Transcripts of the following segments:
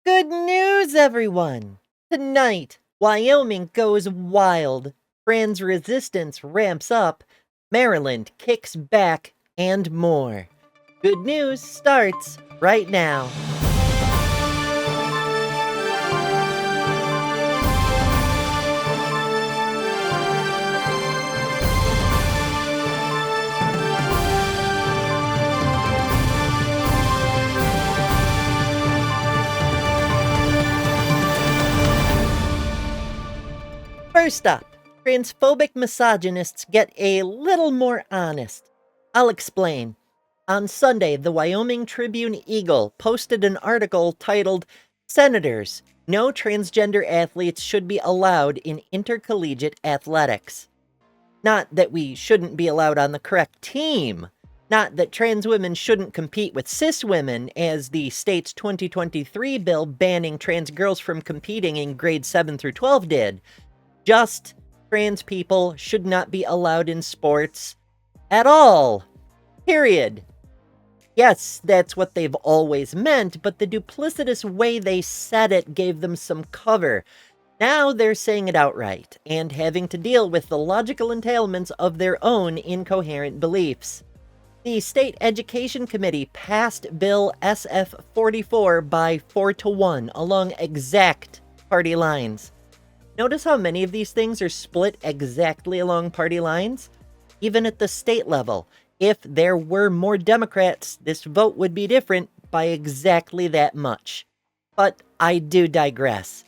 Good news, everyone! Tonight, Wyoming goes wild, trans resistance ramps up, Maryland kicks back, and more. Good news starts right now. First up, transphobic misogynists get a little more honest. I'll explain. On Sunday, the Wyoming Tribune-Eagle posted an article titled, "Senators, No Transgender Athletes Should Be Allowed in Intercollegiate Athletics." Not that we shouldn't be allowed on the correct team. Not that trans women shouldn't compete with cis women, as the state's 2023 bill banning trans girls from competing in grades 7 through 12 did. Just trans people should not be allowed in sports at all. Period. Yes, that's what they've always meant, but the duplicitous way they said it gave them some cover. Now they're saying it outright, and having to deal with the logical entailments of their own incoherent beliefs. The State Education Committee passed Bill SF 44 by 4-1 along exact party lines. Notice how many of these things are split exactly along party lines? Even at the state level, if there were more Democrats, this vote would be different by exactly that much. But I do digress.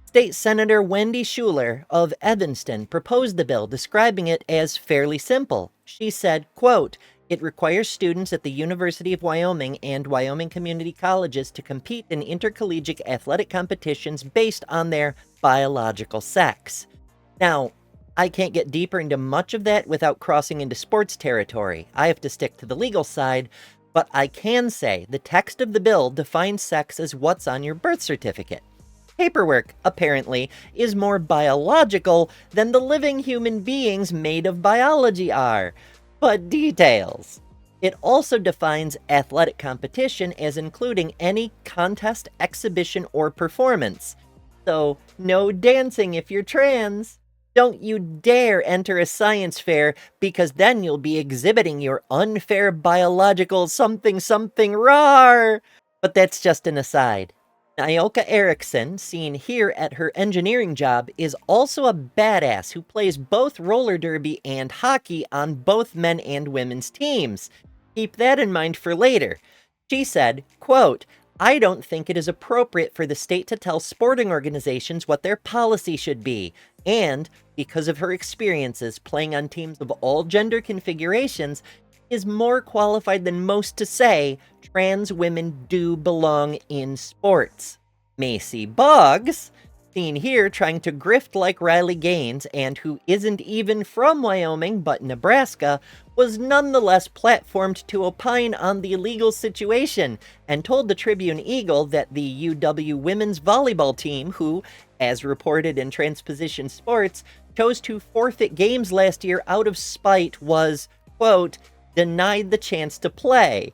State Senator Wendy Schuler of Evanston proposed the bill, describing it as fairly simple. She said, quote, "It requires students at the University of Wyoming and Wyoming community colleges to compete in intercollegiate athletic competitions based on their biological sex." Now, I can't get deeper into much of that without crossing into sports territory. I have to stick to the legal side, but I can say the text of the bill defines sex as what's on your birth certificate. Paperwork, apparently, is more biological than the living human beings made of biology are. But details. It also defines athletic competition as including any contest, exhibition, or performance. So, no dancing if you're trans. Don't you dare enter a science fair, because then you'll be exhibiting your unfair biological something rawr. But that's just an aside. Nyoka Erickson, seen here at her engineering job, is also a badass who plays both roller derby and hockey on both men and women's teams. Keep that in mind for later. She said, quote, "I don't think it is appropriate for the state to tell sporting organizations what their policy should be, and, because of her experiences playing on teams of all gender configurations, is more qualified than most to say trans women do belong in sports." Macy Boggs, seen here trying to grift like Riley Gaines, and who isn't even from Wyoming but Nebraska, was nonetheless platformed to opine on the legal situation, and told the Tribune-Eagle that the UW women's volleyball team, who, as reported in TransPositions Sports, chose to forfeit games last year out of spite, was, quote, "denied the chance to play,"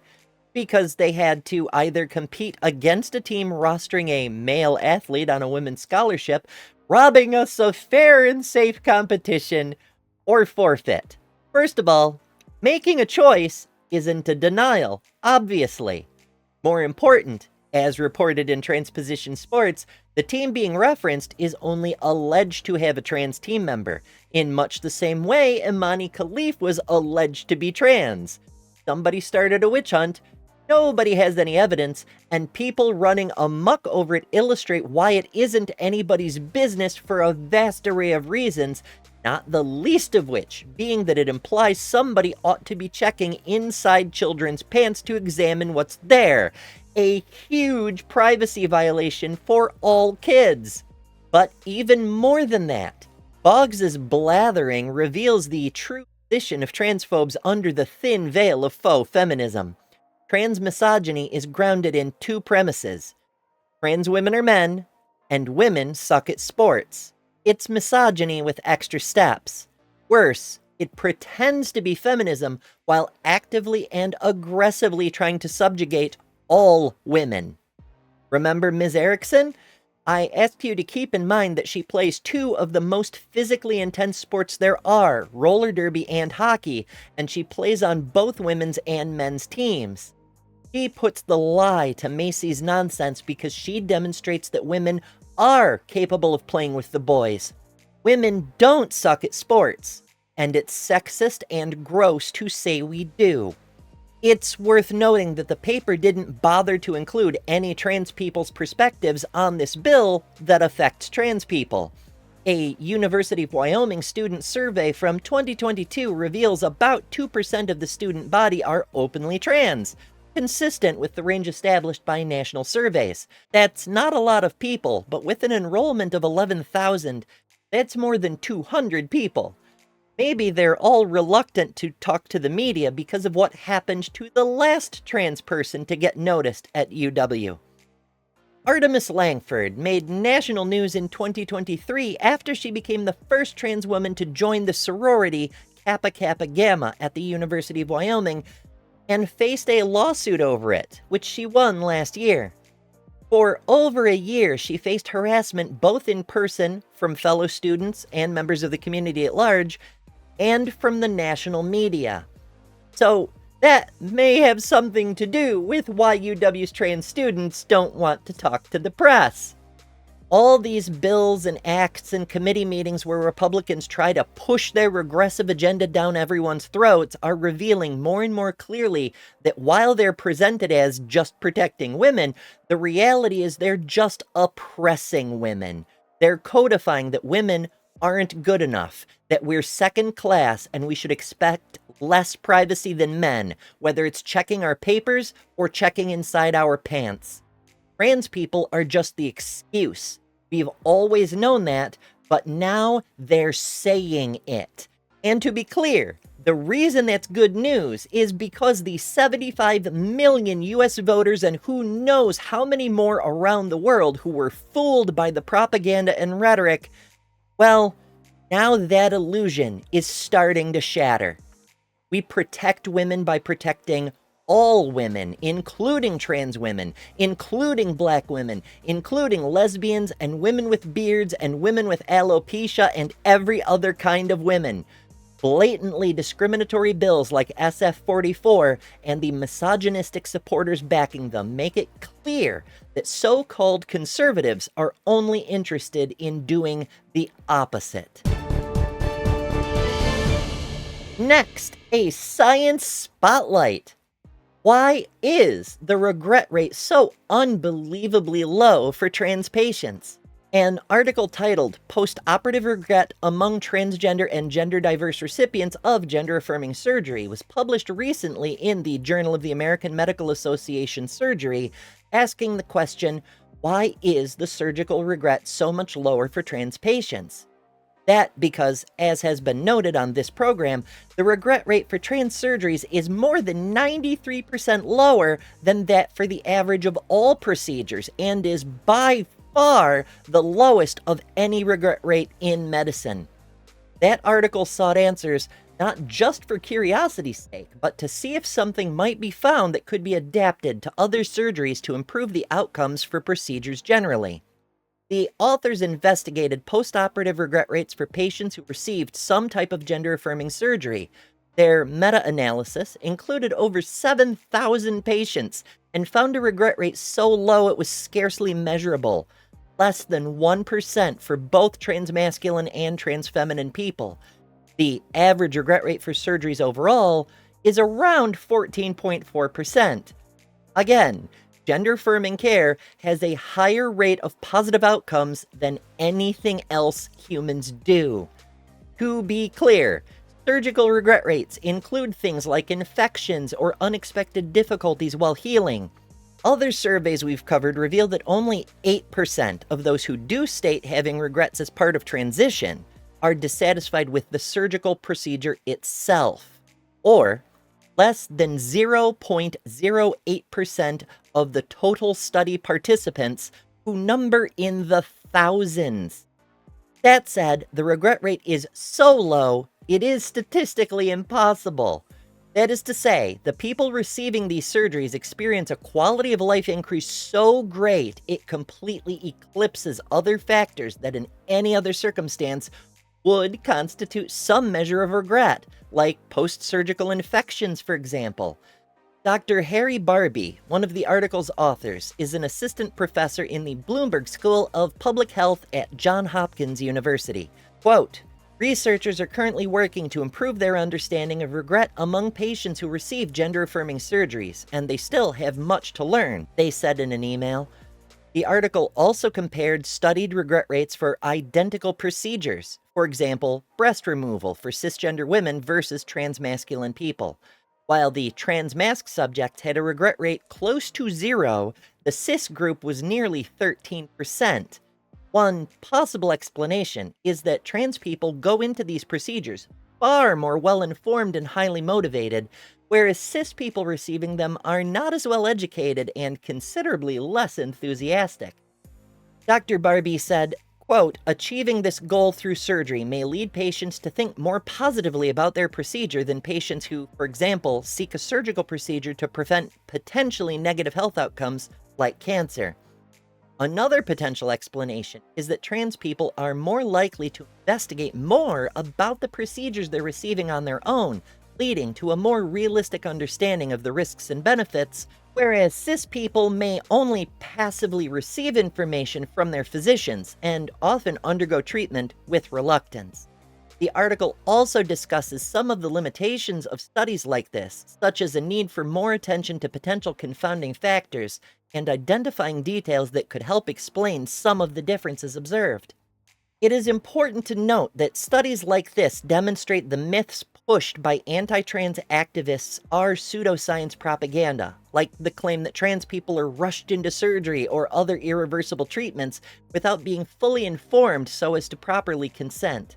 because they had to either compete against a team rostering a male athlete on a women's scholarship, robbing us of fair and safe competition, or forfeit. First of all, making a choice isn't a denial, obviously. More important, as reported in TransPositions Sports, the team being referenced is only alleged to have a trans team member, in much the same way Imani Khalif was alleged to be trans. Somebody started a witch hunt, nobody has any evidence, and people running amok over it illustrate why it isn't anybody's business for a vast array of reasons, not the least of which being that it implies somebody ought to be checking inside children's pants to examine what's there. A huge privacy violation for all kids. But even more than that, Boggs' blathering reveals the true position of transphobes under the thin veil of faux feminism. Trans misogyny is grounded in two premises. Trans women are men, and women suck at sports. It's misogyny with extra steps. Worse, it pretends to be feminism while actively and aggressively trying to subjugate all women. Remember Ms. Erickson? I asked you to keep in mind that she plays two of the most physically intense sports there are, roller derby and hockey, and she plays on both women's and men's teams. She puts the lie to Macy's nonsense because she demonstrates that women are capable of playing with the boys. Women don't suck at sports, and it's sexist and gross to say we do. It's worth noting that the paper didn't bother to include any trans people's perspectives on this bill that affects trans people. A University of Wyoming student survey from 2022 reveals about 2% of the student body are openly trans, consistent with the range established by national surveys. That's not a lot of people, but with an enrollment of 11,000, that's more than 200 people. Maybe they're all reluctant to talk to the media because of what happened to the last trans person to get noticed at UW. Artemis Langford made national news in 2023 after she became the first trans woman to join the sorority Kappa Kappa Gamma at the University of Wyoming and faced a lawsuit over it, which she won last year. For over a year, she faced harassment both in person from fellow students and members of the community at large, and from the national media. So that may have something to do with why UW's trans students don't want to talk to the press. All these bills and acts and committee meetings where Republicans try to push their regressive agenda down everyone's throats are revealing more and more clearly that while they're presented as just protecting women, the reality is they're just oppressing women. They're codifying that women aren't good enough, that we're second class and we should expect less privacy than men, whether it's checking our papers or checking inside our pants. Trans people are just the excuse. We've always known that, but now they're saying it. And to be clear, the reason that's good news is because the 75 million US voters and who knows how many more around the world who were fooled by the propaganda and rhetoric, well, now that illusion is starting to shatter. We protect women by protecting all women, including trans women, including black women, including lesbians and women with beards and women with alopecia and every other kind of women. Blatantly discriminatory bills like SF-44 and the misogynistic supporters backing them make it clear that so-called conservatives are only interested in doing the opposite. Next, a science spotlight. Why is the regret rate so unbelievably low for trans patients? An article titled Post-Operative Regret Among Transgender and Gender Diverse Recipients of Gender-Affirming Surgery was published recently in the Journal of the American Medical Association Surgery, asking the question, why is the surgical regret so much lower for trans patients? That because, as has been noted on this program, the regret rate for trans surgeries is more than 93% lower than that for the average of all procedures and is by far the lowest of any regret rate in medicine. That article sought answers not just for curiosity's sake, but to see if something might be found that could be adapted to other surgeries to improve the outcomes for procedures generally. The authors investigated post-operative regret rates for patients who received some type of gender-affirming surgery. Their meta-analysis included over 7,000 patients and found a regret rate so low it was scarcely measurable, less than 1% for both transmasculine and transfeminine people. The average regret rate for surgeries overall is around 14.4%. Again, gender-affirming care has a higher rate of positive outcomes than anything else humans do. To be clear, surgical regret rates include things like infections or unexpected difficulties while healing. Other surveys we've covered reveal that only 8% of those who do state having regrets as part of transition are dissatisfied with the surgical procedure itself, or less than 0.08% of the total study participants, who number in the thousands. That said, the regret rate is so low, it is statistically impossible. That is to say, the people receiving these surgeries experience a quality of life increase so great it completely eclipses other factors that in any other circumstance would constitute some measure of regret, like post-surgical infections, for example. Dr. Harry Barbee, one of the article's authors, is an assistant professor in the Bloomberg School of Public Health at Johns Hopkins University. Quote, researchers are currently working to improve their understanding of regret among patients who receive gender-affirming surgeries, and they still have much to learn, they said in an email. The article also compared studied regret rates for identical procedures, for example, breast removal for cisgender women versus transmasculine people. While the transmasc subjects had a regret rate close to zero, the cis group was nearly 13%. One possible explanation is that trans people go into these procedures far more well-informed and highly motivated, whereas cis people receiving them are not as well-educated and considerably less enthusiastic. Dr. Barbee said, quote, achieving this goal through surgery may lead patients to think more positively about their procedure than patients who, for example, seek a surgical procedure to prevent potentially negative health outcomes like cancer. Another potential explanation is that trans people are more likely to investigate more about the procedures they're receiving on their own, leading to a more realistic understanding of the risks and benefits, whereas cis people may only passively receive information from their physicians and often undergo treatment with reluctance. The article also discusses some of the limitations of studies like this, such as a need for more attention to potential confounding factors and identifying details that could help explain some of the differences observed. It is important to note that studies like this demonstrate the myths pushed by anti-trans activists are pseudoscience propaganda, like the claim that trans people are rushed into surgery or other irreversible treatments without being fully informed so as to properly consent.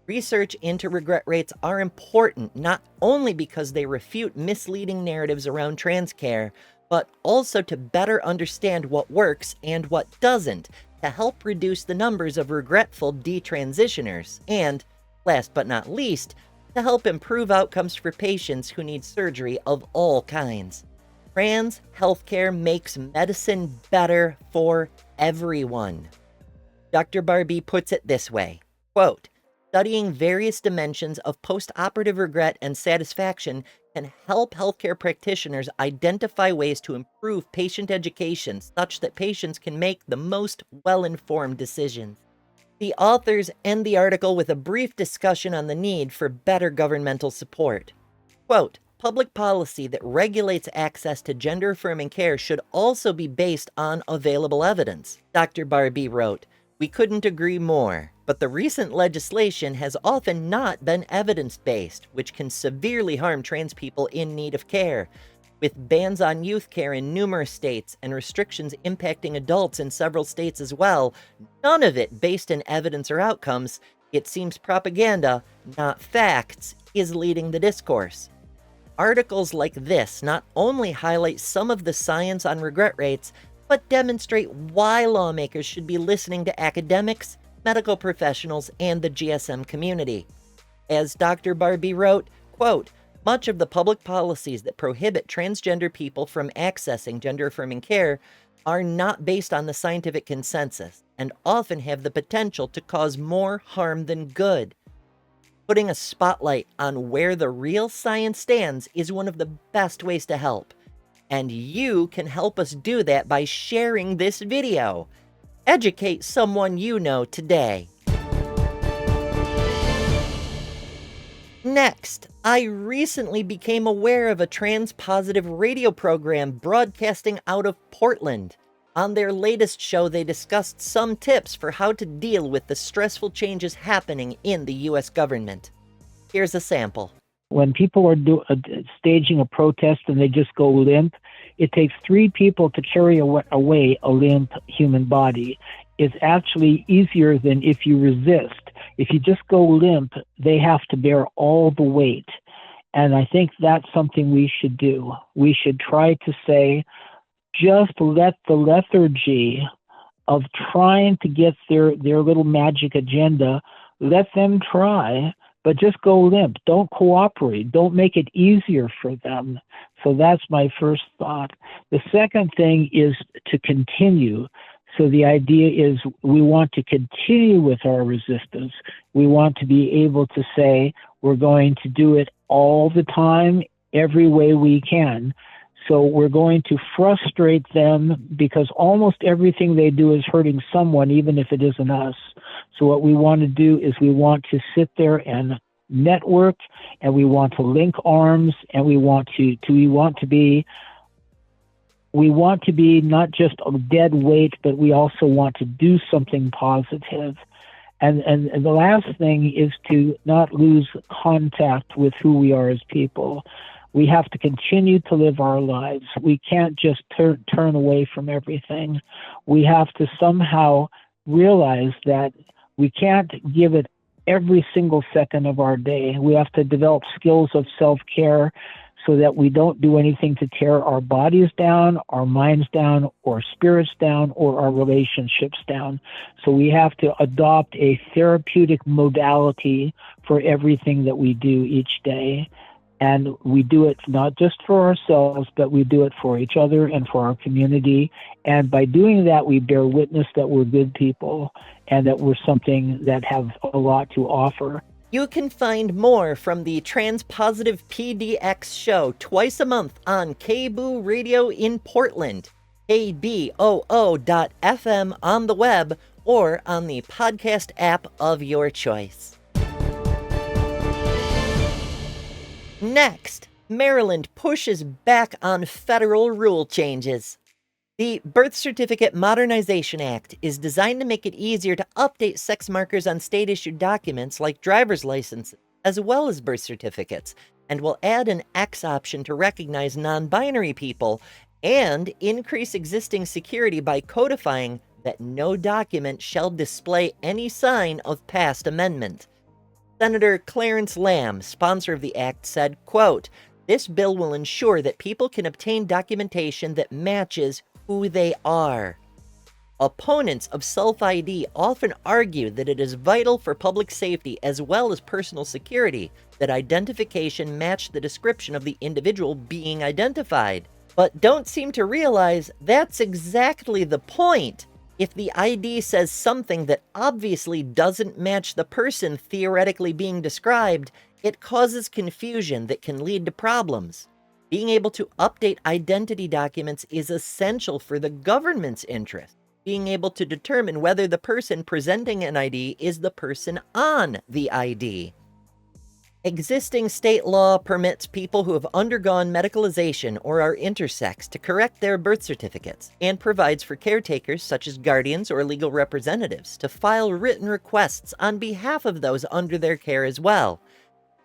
Research into regret rates are important not only because they refute misleading narratives around trans care, but also to better understand what works and what doesn't, to help reduce the numbers of regretful detransitioners, and, last but not least, to help improve outcomes for patients who need surgery of all kinds. Trans healthcare makes medicine better for everyone. Dr. Barbee puts it this way, quote, studying various dimensions of post-operative regret and satisfaction can help healthcare practitioners identify ways to improve patient education such that patients can make the most well-informed decisions. The authors end the article with a brief discussion on the need for better governmental support. Quote, public policy that regulates access to gender-affirming care should also be based on available evidence, Dr. Barbee wrote. We couldn't agree more, but the recent legislation has often not been evidence-based, which can severely harm trans people in need of care. With bans on youth care in numerous states and restrictions impacting adults in several states as well, none of it based in evidence or outcomes, it seems propaganda, not facts, is leading the discourse. Articles like this not only highlight some of the science on regret rates, but demonstrate why lawmakers should be listening to academics, medical professionals, and the GSM community. As Dr. Barbee wrote, quote, much of the public policies that prohibit transgender people from accessing gender-affirming care are not based on the scientific consensus and often have the potential to cause more harm than good. Putting a spotlight on where the real science stands is one of the best ways to help. And you can help us do that by sharing this video. Educate someone you know today. Next, I recently became aware of a trans-positive radio program broadcasting out of Portland. On their latest show, they discussed some tips for how to deal with the stressful changes happening in the U.S. government. Here's a sample. When people are staging a protest and they just go limp, it takes 3 people to carry away a limp human body. It's actually easier than if you resist. If you just go limp, they have to bear all the weight. And I think that's something we should do. We should try to say, just let the lethargy of trying to get their little magic agenda, let them try. but just go limp. Don't cooperate. Don't make it easier for them. So that's my first thought. The second thing is to continue. So the idea is we want to continue with our resistance. We want to be able to say we're going to do it all the time, every way we can. So we're going to frustrate them because almost everything they do is hurting someone, even if it isn't us. So what we want to do is we want to sit there and network, and we want to link arms, and we want to be not just a dead weight, but we also want to do something positive. And the last thing is to not lose contact with who we are as people. We have to continue to live our lives. We can't just turn away from everything. We have to somehow realize that we can't give it every single second of our day. We have to develop skills of self-care so that we don't do anything to tear our bodies down, our minds down, or spirits down, or our relationships down. So we have to adopt a therapeutic modality for everything that we do each day. And we do it not just for ourselves, but we do it for each other and for our community. And by doing that, we bear witness that we're good people and that we're something that have a lot to offer. You can find more from the Transpositive PDX show twice a month on KBOO Radio in Portland, KBOO.FM on the web, or on the podcast app of your choice. Next, Maryland pushes back on federal rule changes. The Birth Certificate Modernization Act is designed to make it easier to update sex markers on state-issued documents like driver's licenses, as well as birth certificates, and will add an X option to recognize non-binary people and increase existing security by codifying that no document shall display any sign of past amendment. Senator Clarence Lamb, sponsor of the act, said, quote, "This bill will ensure that people can obtain documentation that matches who they are." Opponents of self-ID often argue that it is vital for public safety as well as personal security that identification match the description of the individual being identified, but don't seem to realize that's exactly the point. If the ID says something that obviously doesn't match the person theoretically being described, it causes confusion that can lead to problems. Being able to update identity documents is essential for the government's interest. Being able to determine whether the person presenting an ID is the person on the ID. Existing state law permits people who have undergone medicalization or are intersex to correct their birth certificates and provides for caretakers such as guardians or legal representatives to file written requests on behalf of those under their care as well.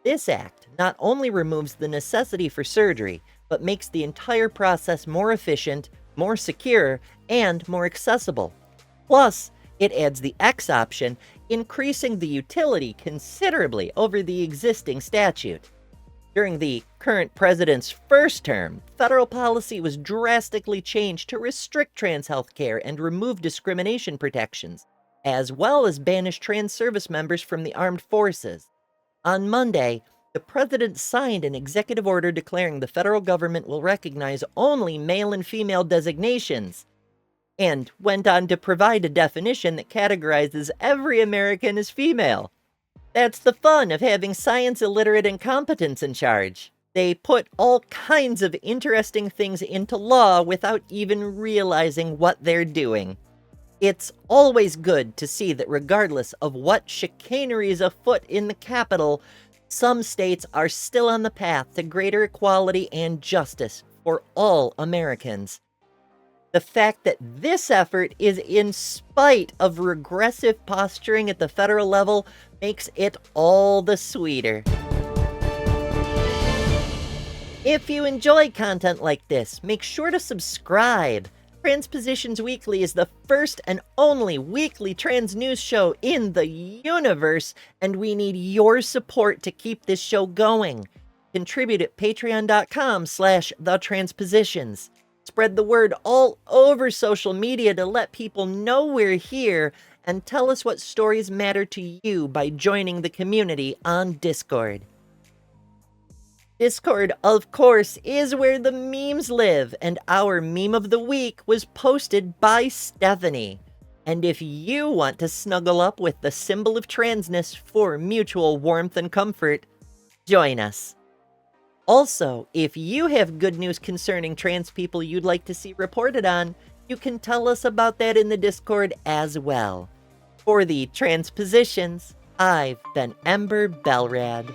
This act not only removes the necessity for surgery, but makes the entire process more efficient, more secure, and more accessible. Plus, it adds the X option, increasing the utility considerably over the existing statute. During the current president's first term, federal policy was drastically changed to restrict trans health care and remove discrimination protections, as well as banish trans service members from the armed forces. On Monday, the president signed an executive order declaring the federal government will recognize only male and female designations, and went on to provide a definition that categorizes every American as female. That's the fun of having science illiterate incompetents in charge. They put all kinds of interesting things into law without even realizing what they're doing. It's always good to see that regardless of what chicanery is afoot in the Capitol, some states are still on the path to greater equality and justice for all Americans. The fact that this effort is in spite of regressive posturing at the federal level makes it all the sweeter. If you enjoy content like this, make sure to subscribe. Transpositions Weekly is the first and only weekly trans news show in the universe, and we need your support to keep this show going. Contribute at patreon.com/thetranspositions. Spread the word all over social media to let people know we're here, and tell us what stories matter to you by joining the community on Discord. Discord, of course, is where the memes live, and our meme of the week was posted by Stephanie. And if you want to snuggle up with the symbol of transness for mutual warmth and comfort, join us. Also, if you have good news concerning trans people you'd like to see reported on, you can tell us about that in the Discord as well. For the TransPositions, I've been Ember Belrad.